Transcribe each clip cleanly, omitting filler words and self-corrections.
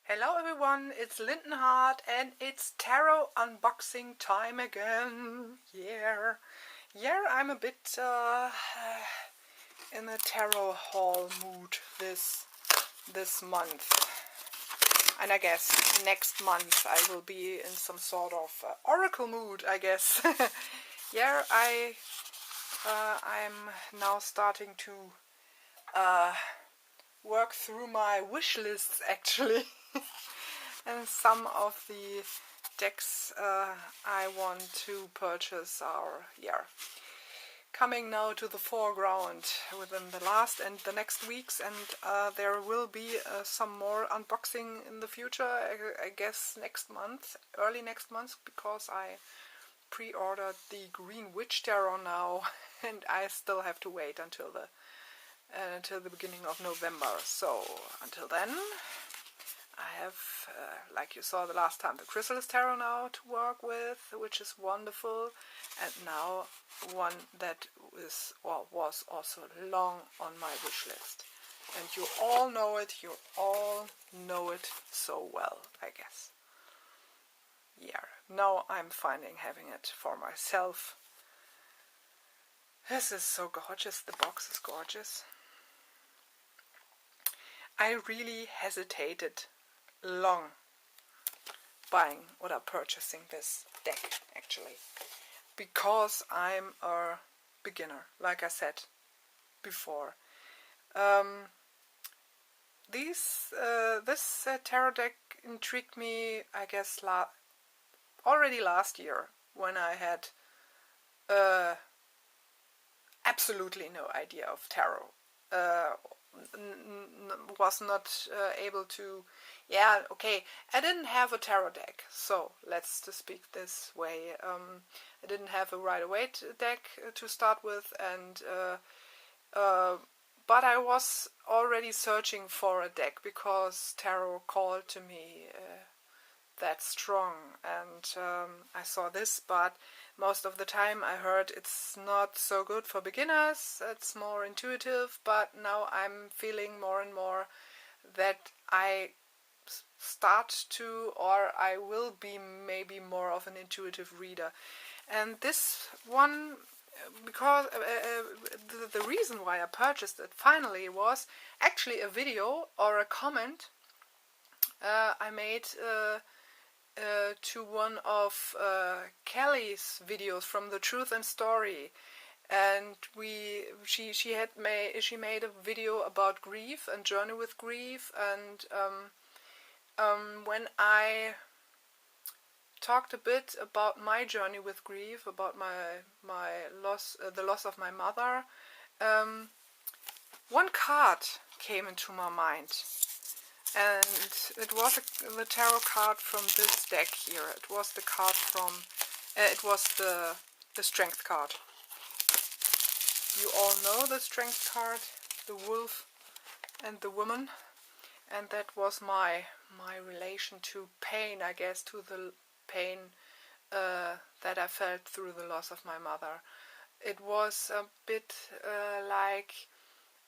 Hello everyone, it's Lindenhart and it's tarot unboxing time again. I'm a bit in a tarot haul mood this month. And I guess next month I will be in some sort of oracle mood, I guess. I'm now starting to work through my wish lists actually. And some of the decks I want to purchase are coming now to the foreground within the last and the next weeks, and there will be some more unboxing in the future, I guess next month, early next month, because I pre-ordered the Green Witch Tarot now and I still have to wait until the beginning of November. So until then I have, like you saw the last time, the Chrysalis Tarot now to work with, which is wonderful, and now one that is or was also long on my wish list. And you all know it so well, I guess. Now I'm finding having it for myself. This is so gorgeous, the box is gorgeous. I really hesitated long buying or purchasing this deck actually, because I'm a beginner, like I said before. This tarot deck intrigued me, I guess, already last year, when I had absolutely no idea of tarot. Was not able to, I didn't have a tarot deck, so let's just speak this way. I didn't have a Rider-Waite deck to start with, and but I was already searching for a deck because tarot called to me that strong, and I saw this, but most of the time I heard it's not so good for beginners, it's more intuitive, but now I'm feeling more and more that I start to, or I will be maybe more of an intuitive reader. And this one, because the reason why I purchased it finally was actually a video or a comment I made to one of Kelly's videos from the Truth and Story, and she made a video about grief and journey with grief, and when I talked a bit about my journey with grief, about my loss, the loss of my mother, one card came into my mind. And it was the tarot card from this deck here. It was the card from, it was the Strength card. You all know the Strength card, the wolf and the woman. And that was my relation to pain, I guess, to the pain that I felt through the loss of my mother. It was a bit like,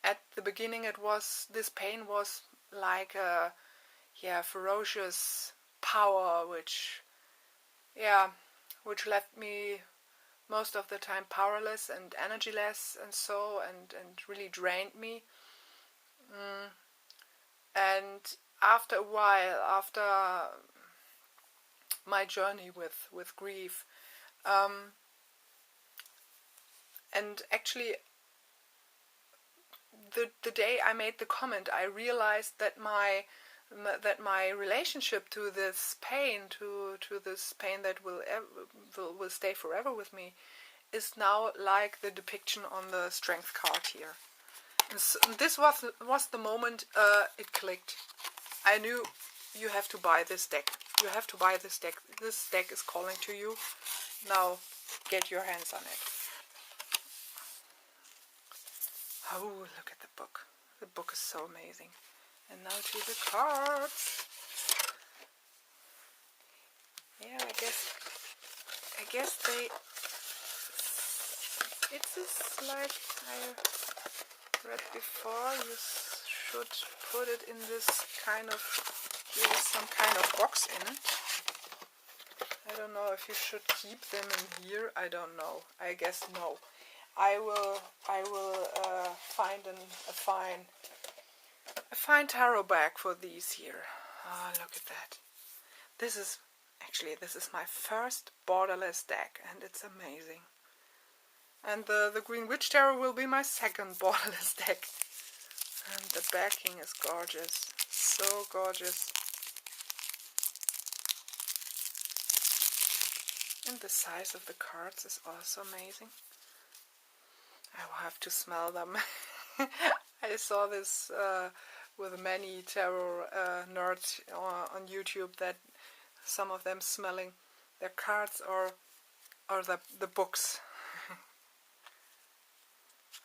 at the beginning this pain was like a ferocious power which left me most of the time powerless and energyless, and really drained me. And after a while, after my journey with grief, and actually the day I made the comment, I realized that my relationship to this pain, to this pain that will stay forever with me, is now like the depiction on the Strength card here. And so this was the moment it clicked. I knew, you have to buy this deck. You have to buy this deck. This deck is calling to you. Now get your hands on it. Oh, look at the book. The book is so amazing. And now to the cards. Yeah, I guess it's just like I read before. You should put it in this kind of Here is some kind of box in it. I don't know if you should keep them in here. I don't know. I guess no. I will find a fine tarot bag for these here. Oh, look at that. This is my first borderless deck, and it's amazing. And the Green Witch Tarot will be my second borderless deck. And the backing is gorgeous. So gorgeous. And the size of the cards is also amazing. I will have to smell them. I saw this with many tarot nerds on YouTube, that some of them smelling their cards or the books.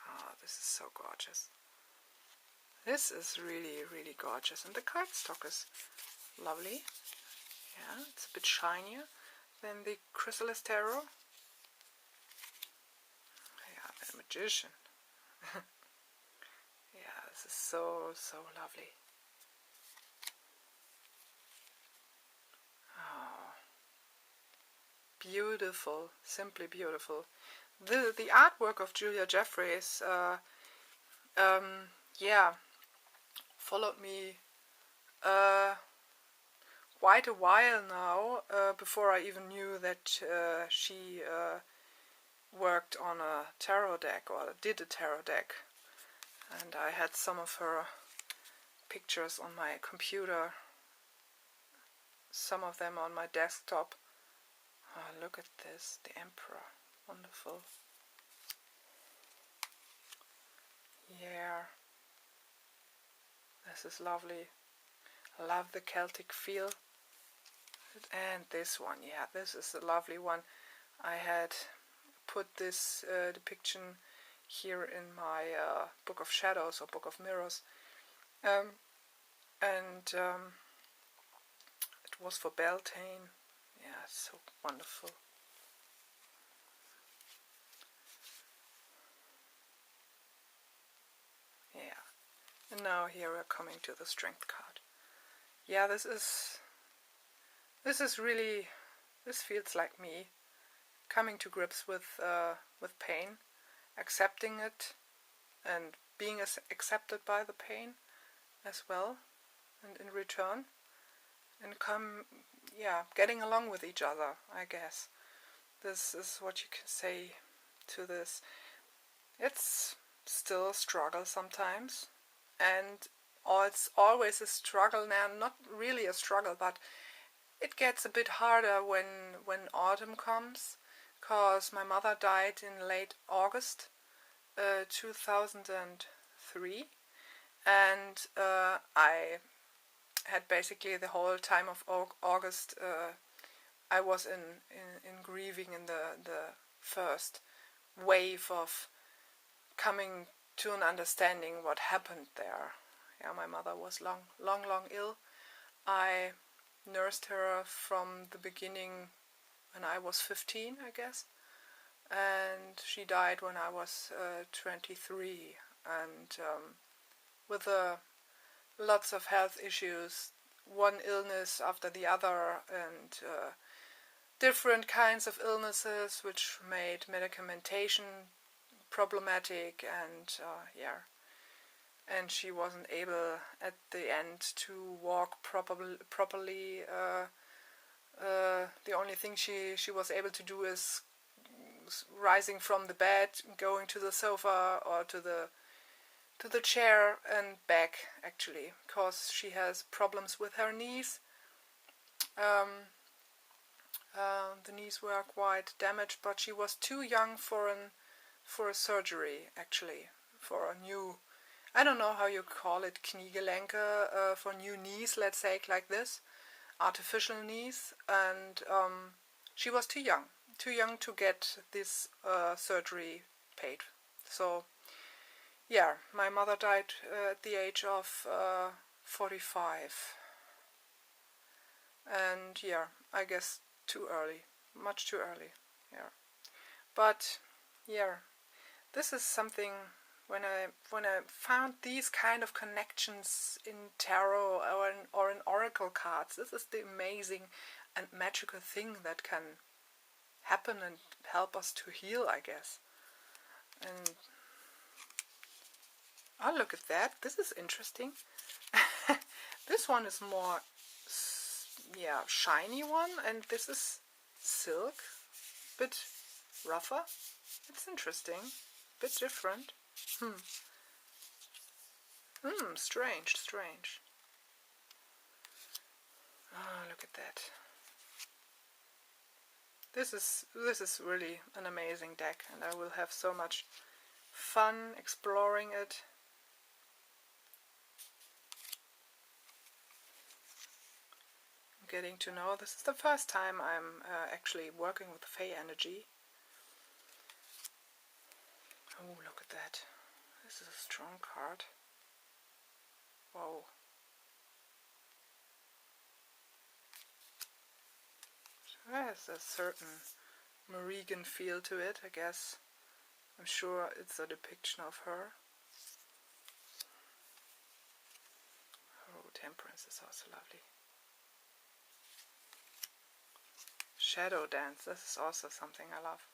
Oh, this is so gorgeous. This is really, really gorgeous. And the cardstock is lovely. Yeah, it's a bit shinier than the Chrysalis Tarot. Yeah, the Magician. Yeah, this is so, so lovely. Oh, beautiful, simply beautiful. The artwork of Julia Jeffreys, yeah, followed me quite a while now, before I even knew that she worked on a tarot deck, or did a tarot deck. And I had some of her pictures on my computer, some of them on my desktop. Oh, look at this, the Emperor, wonderful. Yeah, this is lovely. I love the Celtic feel. And this one, yeah, this is a lovely one. I had put this depiction here in my Book of Shadows or Book of Mirrors, and it was for Beltane. Yeah, so wonderful. Yeah, and now here we're coming to the Strength card. Yeah, this is really, this feels like me coming to grips with pain, accepting it, and being accepted by the pain as well, and in return, and getting along with each other, I guess. This is what you can say to this. It's still a struggle sometimes, and it's always a struggle now, not really a struggle, but it gets a bit harder when autumn comes, because my mother died in late August 2003, and I had basically the whole time of August I was in grieving, in the first wave of coming to an understanding what happened there. Yeah, my mother was long ill. I nursed her from the beginning when I was 15, I guess, and she died when I was 23, and with lots of health issues, one illness after the other, and different kinds of illnesses which made medicamentation problematic, and and she wasn't able at the end to walk properly. The only thing she was able to do is rising from the bed, going to the sofa or to the chair and back, actually, because she has problems with her knees. The knees were quite damaged, but she was too young for a surgery, actually, for a new, I don't know how you call it, Kniegelenke, for new knees, let's say it like this, artificial knees, and she was too young to get this surgery paid. So yeah, my mother died at the age of 45, and yeah, I guess too early, much too early. Yeah, but yeah, this is something when I found these kind of connections in tarot or in oracle cards, this is the amazing and magical thing that can happen and help us to heal, I guess. And oh, look at that. This is interesting. This one is more, yeah, shiny one, and this is silk, bit rougher. It's interesting, bit different. Strange, strange. Oh, look at that. This is really an amazing deck, and I will have so much fun exploring it. Getting to know. This is the first time I'm actually working with Fey energy. Oh, look at that. This is a strong card. Whoa. There's a certain Morrigan feel to it, I guess. I'm sure it's a depiction of her. Oh, Temperance is also lovely. Shadow Dance, this is also something I love.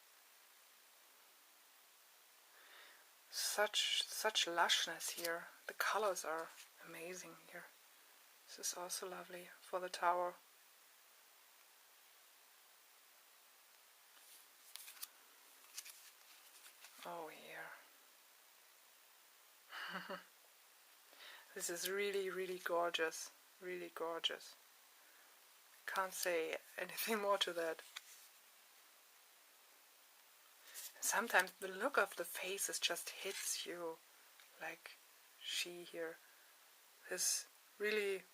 Such lushness here. The colors are amazing here. This is also lovely for the tower. Oh, here. This is really, really gorgeous. Really gorgeous. Can't say anything more to that. Sometimes the look of the faces just hits you, like she here. This really,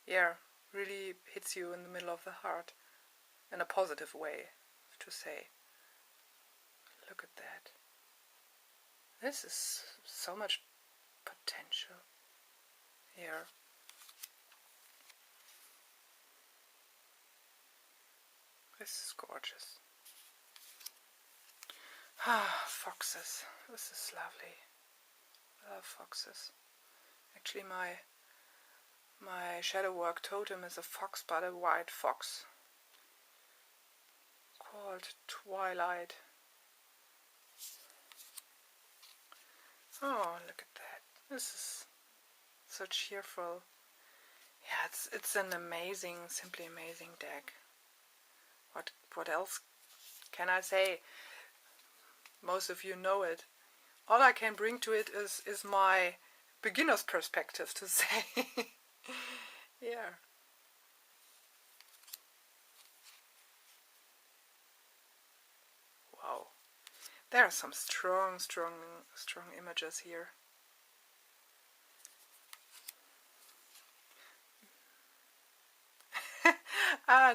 yeah, really hits you in the middle of the heart, in a positive way, to say. Look at that. This is so much potential here. This is gorgeous. Ah, foxes. This is lovely. I love foxes. Actually, my shadow work totem is a fox, but a white fox called Twilight. Oh, look at that. This is so cheerful. Yeah, it's an amazing, simply amazing deck. What else can I say? Most of you know it. All I can bring to it is my beginner's perspective to say. Yeah. Wow. There are some strong images here.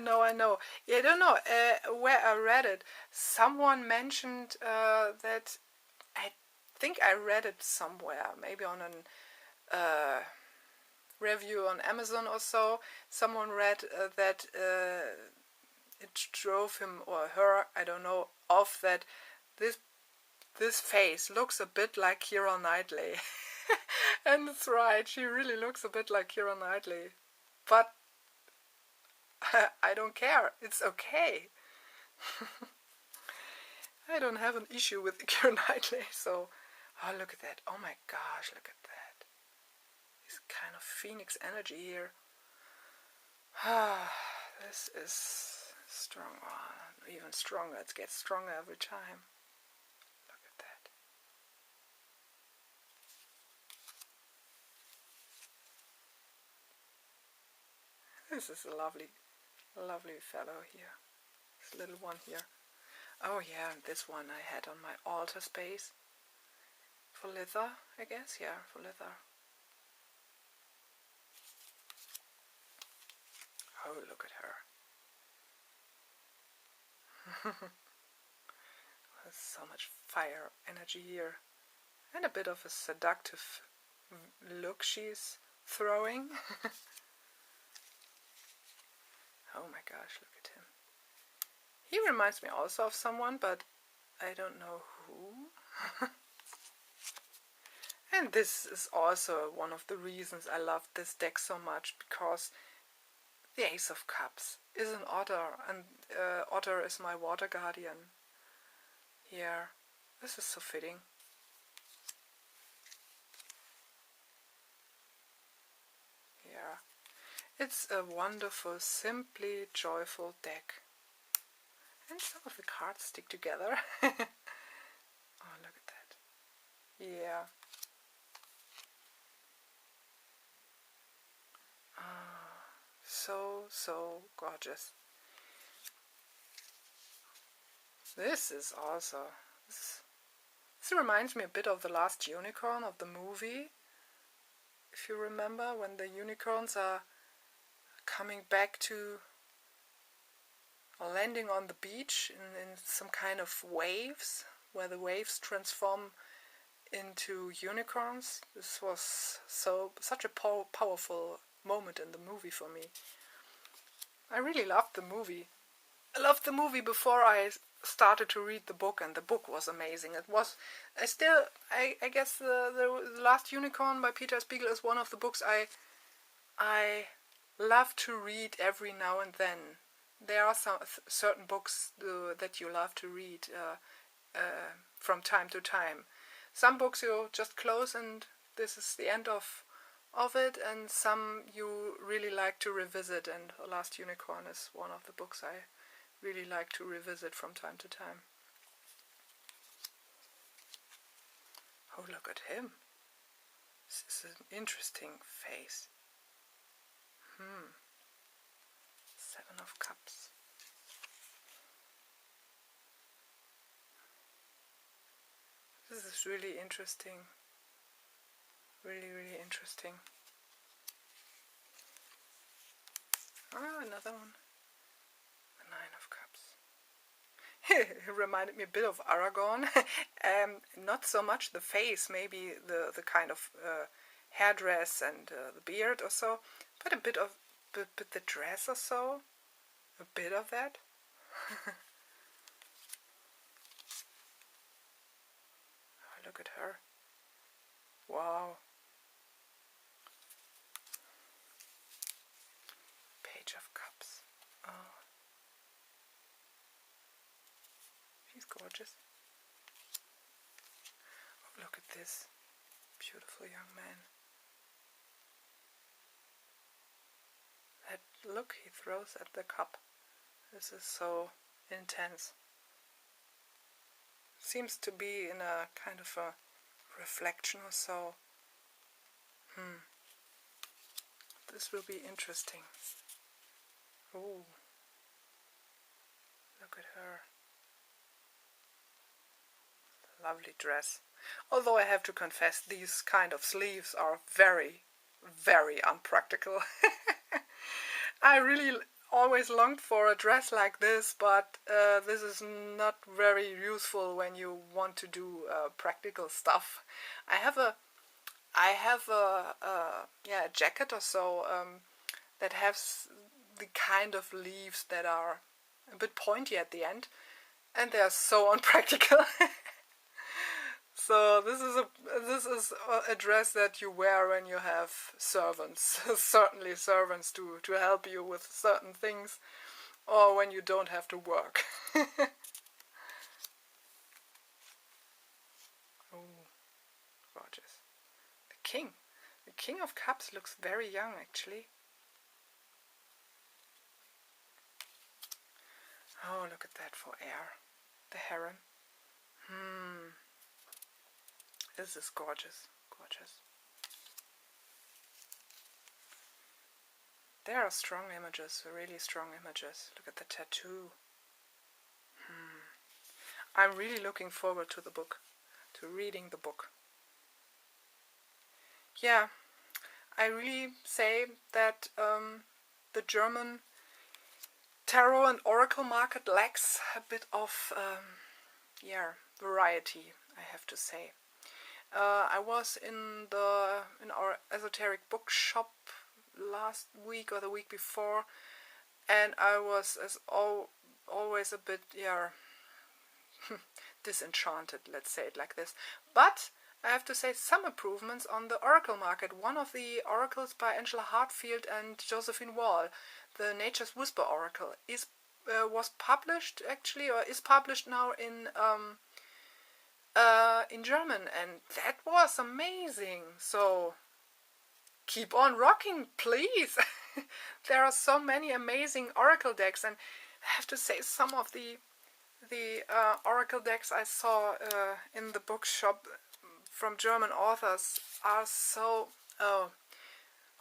No, I know. Yeah, I don't know where I read it. Someone mentioned that, I think I read it somewhere, maybe on an review on Amazon or so. Someone read that it drove him or her, I don't know, off that this face looks a bit like Keira Knightley. And it's right, she really looks a bit like Keira Knightley. But I don't care, it's okay. I don't have an issue with Keira Knightley, so... Oh, look at that. Oh my gosh, look at that. This kind of phoenix energy here. This is strong. Oh, even stronger. It gets stronger every time. Look at that. This is a lovely fellow here. This little one here. Oh yeah, and this one I had on my altar space. For leather, I guess. Yeah, for leather. Oh, look at her. There's so much fire energy here. And a bit of a seductive look she's throwing. Oh my gosh, look at him. He reminds me also of someone, but I don't know who. And this is also one of the reasons I love this deck so much, because the Ace of Cups is an otter, and otter is my water guardian. Here, this is so fitting. Yeah, it's a wonderful, simply joyful deck. And some of the cards stick together. Oh, look at that. Yeah. So gorgeous. This is also... This reminds me a bit of The Last Unicorn of the movie. If you remember, when the unicorns are coming back to... or landing on the beach in some kind of waves, where the waves transform into unicorns. This was such a powerful moment in the movie for me. I really loved the movie. I loved the movie before I started to read the book, and the book was amazing. It was... I guess the Last Unicorn by Peter Spiegel is one of the books I love to read every now and then. There are some certain books that you love to read from time to time. Some books you just close and this is the end of it, and some you really like to revisit, and The Last Unicorn is one of the books I really like to revisit from time to time. Oh, look at him. This is an interesting face. Seven of Cups. This is really interesting. Really, really interesting. Ah, another one. The Nine of Cups. It reminded me a bit of Aragorn. Not so much the face, maybe the kind of hairdress and the beard or so, but a bit of the dress or so. A bit of that. Oh, look at her. Wow. Page of Cups. Oh. She's gorgeous. Oh, look at this beautiful young man. That look he throws at the cup. This is so intense. Seems to be in a kind of a reflection or so. This will be interesting. Ooh. Look at her. Lovely dress. Although I have to confess, these kind of sleeves are very, very unpractical. I really always longed for a dress like this, but this is not very useful when you want to do practical stuff. I have a jacket or so that has the kind of leaves that are a bit pointy at the end, and they are so unpractical. So this is a dress that you wear when you have servants, certainly servants to help you with certain things, or when you don't have to work. Oh, gorgeous. The King of Cups looks very young actually. Oh, look at that for air. The heron. This is gorgeous, gorgeous. There are strong images, really strong images. Look at the tattoo. I'm really looking forward to the book, to reading the book. Yeah, I really say that the German tarot and oracle market lacks a bit of variety, I have to say. I was in our esoteric bookshop last week or the week before, and I was always a bit disenchanted, let's say it like this. But I have to say some improvements on the oracle market. One of the oracles by Angela Hartfield and Josephine Wall, the Nature's Whisper Oracle, was published actually, or is published now in German, and that was amazing. So keep on rocking, please. There are so many amazing oracle decks, and I have to say some of the oracle decks I saw in the bookshop from German authors are so oh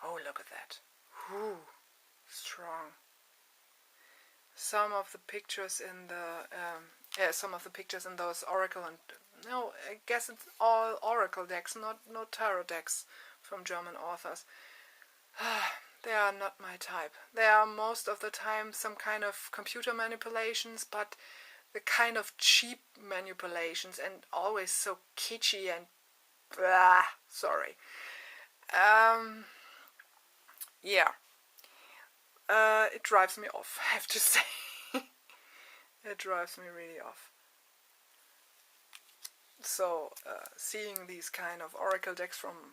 look at that. Whew, strong. Some of the pictures in those oracle, and no, I guess it's all oracle decks, not tarot decks from German authors. They are not my type. They are most of the time some kind of computer manipulations, but the kind of cheap manipulations, and always so kitschy and blah, sorry. Yeah. It drives me off, I have to say. It drives me really off. So, seeing these kind of oracle decks from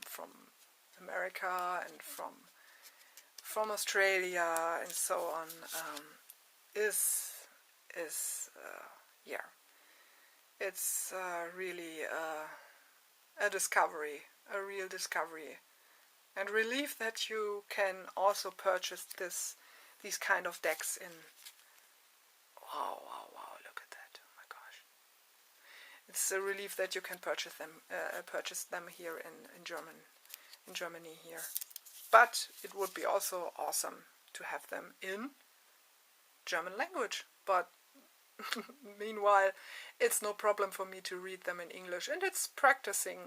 America and from Australia and so on is yeah, it's really a discovery, a real discovery, and relief that you can also purchase these kind of decks in. Wow, look at that. Oh my gosh. It's a relief that you can purchase them here in Germany here. But it would be also awesome to have them in German language. But meanwhile, it's no problem for me to read them in English, and it's practicing.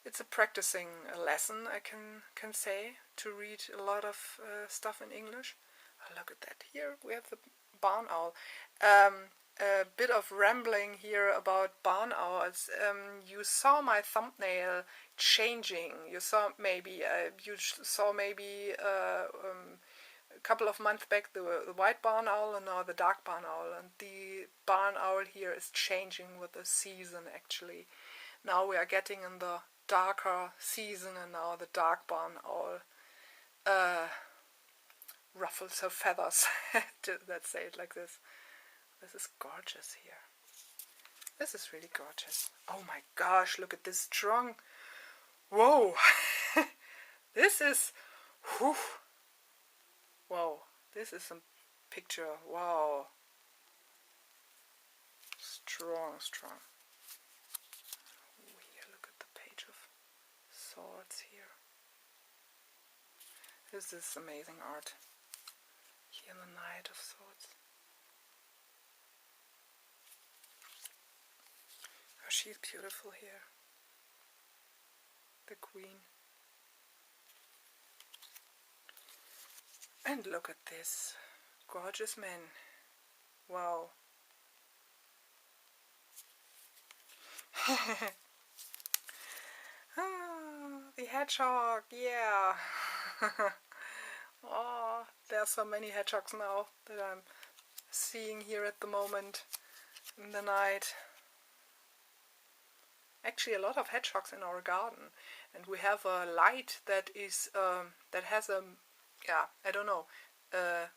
It's a practicing lesson, I can say, to read a lot of stuff in English. Oh, look at that. Here we have the barn owl. A bit of rambling here about barn owls. You saw my thumbnail changing. You saw maybe a couple of months back the white barn owl, and now the dark barn owl. And the barn owl here is changing with the season actually. Now we are getting in the darker season, and now the dark barn owl ruffles her feathers. Let's say it like this. This is gorgeous here. This is really gorgeous. Oh my gosh, look at this strong. Whoa. This is, whew. Wow, this is a picture. Wow. Strong. Oh, here, look at the page of swords here. This is amazing art. Here, the Knight of Swords. Oh, she's beautiful here. The Queen. And look at this gorgeous man. Wow. The hedgehog, yeah. Oh, there are so many hedgehogs now that I'm seeing here at the moment in the night. Actually, a lot of hedgehogs in our garden, and we have a light that is that has a, yeah, I don't know,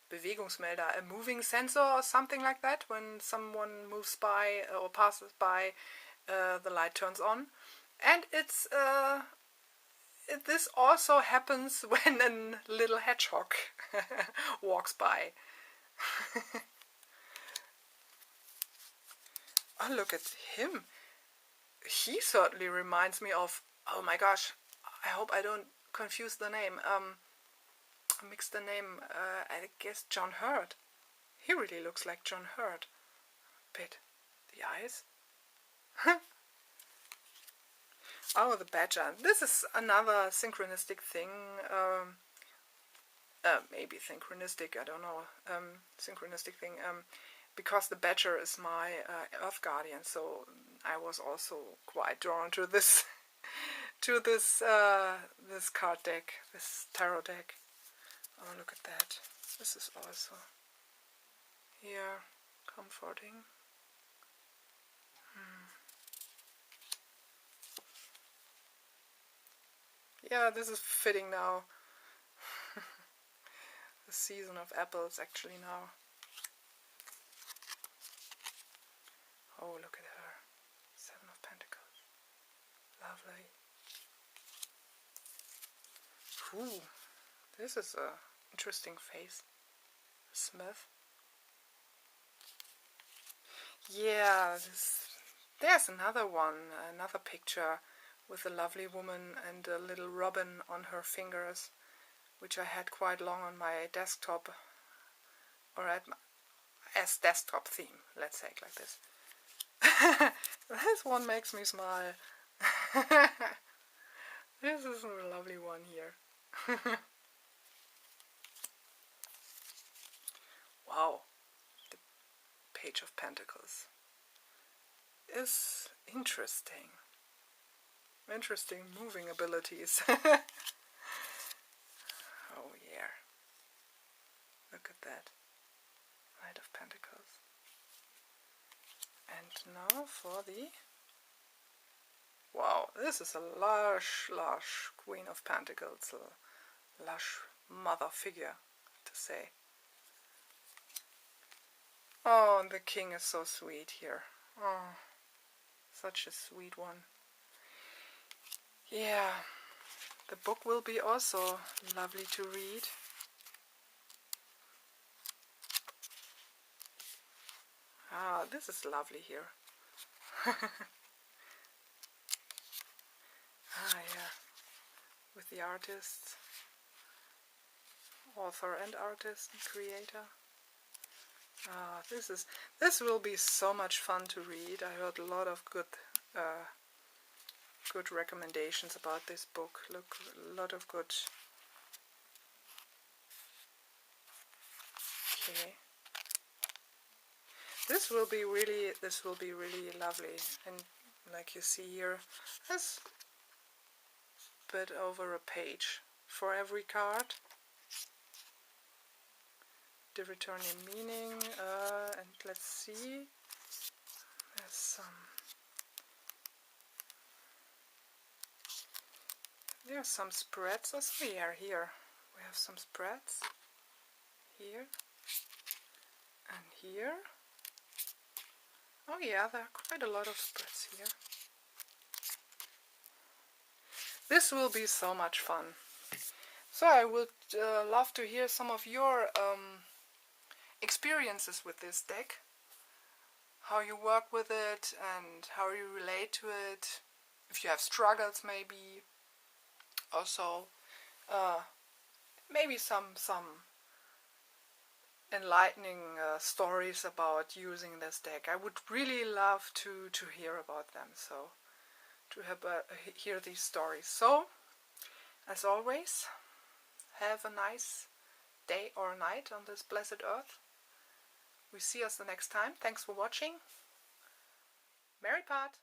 Bewegungsmelder, a moving sensor or something like that. When someone moves by or passes by, the light turns on, and it's this also happens when a little hedgehog walks by. Oh, look at him. He certainly reminds me of, oh my gosh, I hope I don't confuse the name, mix the name, I guess John Hurt. He really looks like John Hurt. Bit. The eyes. Oh, the badger. This is another synchronistic thing. Maybe synchronistic, I don't know. Synchronistic thing. Because the badger is my earth guardian, so I was also quite drawn to this, this card deck, this tarot deck. Oh, look at that! This is also here comforting. Yeah, this is fitting now. The season of apples actually now. Oh, look at her. 7 of Pentacles. Lovely. Ooh, this is a interesting face. Smith. Yeah, there's another one, another picture with a lovely woman and a little robin on her fingers, which I had quite long on my desktop, or as desktop theme, let's say it like this. This one makes me smile. This is a lovely one here. Wow, the Page of Pentacles is interesting. Interesting moving abilities. Oh yeah. Look at that. Knight of Pentacles. And now for the... Wow, this is a lush Queen of Pentacles. A lush mother figure, to say. Oh, and the king is so sweet here. Oh, such a sweet one. Yeah, the book will be also lovely to read. Ah, this is lovely here. Ah, yeah, with the artist, author and artist and creator. Ah, this will be so much fun to read. I heard a lot of good recommendations about this book. Look, a lot of good. Okay. This will be really lovely, and like you see here, there's a bit over a page for every card. The returning meaning, and let's see, there's some spreads as we are here. We have some spreads here and here. Oh yeah, there are quite a lot of spreads here. This will be so much fun. So I would love to hear some of your experiences with this deck. How you work with it and how you relate to it. If you have struggles maybe. Also maybe some enlightening stories about using this deck. I would really love to hear about them, so to hear these stories. So, as always, have a nice day or night on this blessed earth. We see us the next time. Thanks for watching. Merry Part!